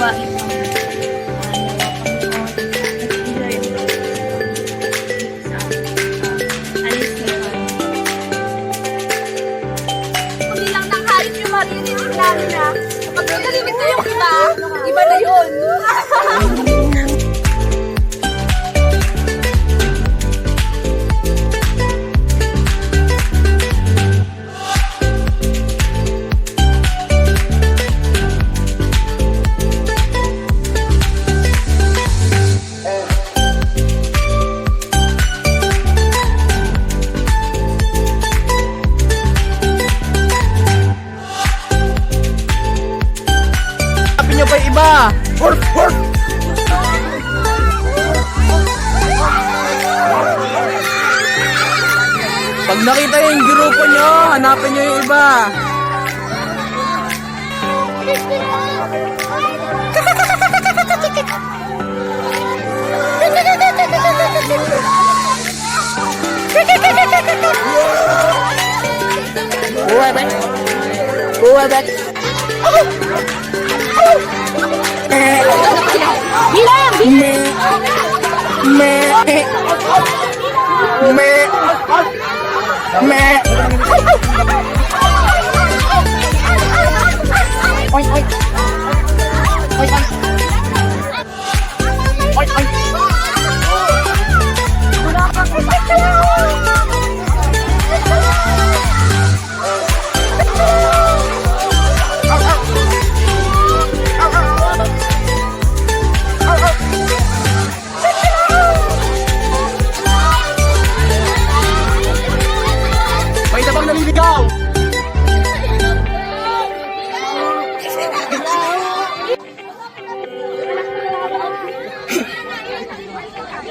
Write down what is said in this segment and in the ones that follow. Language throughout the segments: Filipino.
gawain mo. Hindi lang ng hayop yung maririnig namin na kapag narinig na yung iba, iba na yun. Nyo pa iba. Pag nakita yung grupo nyo, hanapin nyo yung iba. Buhay back. May tabang naliligaw!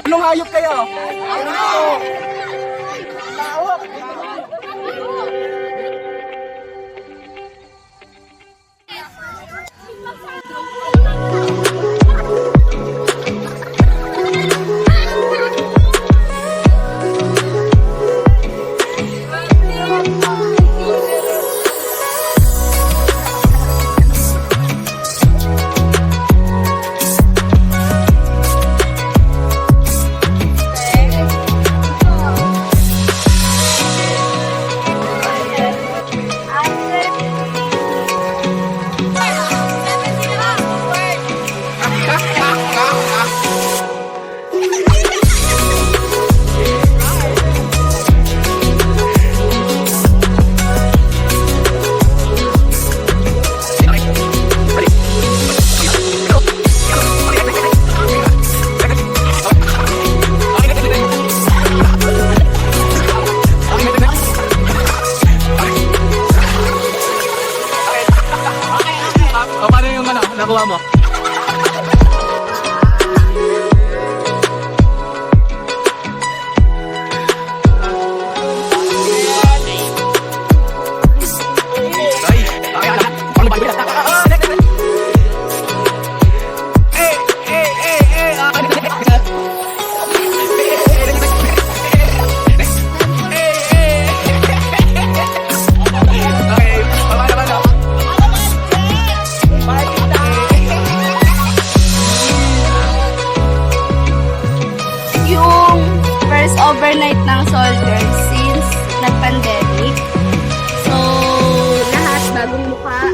Anong hayop kayo? Paano yung nakuha mo? Overnight ng soldiers since nag-pandemic. So, lahat bagong mukha.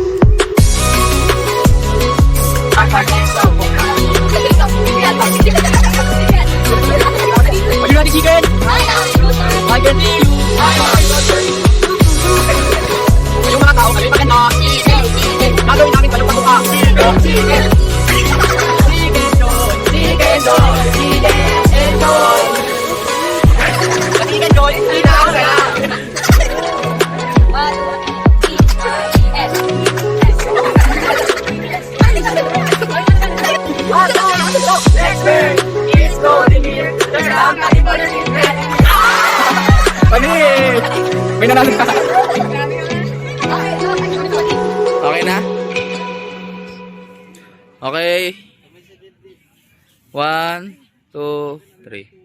Are you ready, chicken? I can see you. Yung mga tao, kalimutan na. Gagawin namin kayo pagbuka. Chicken! May nanalo ka. Okay na? Okay. 1, 2, 3.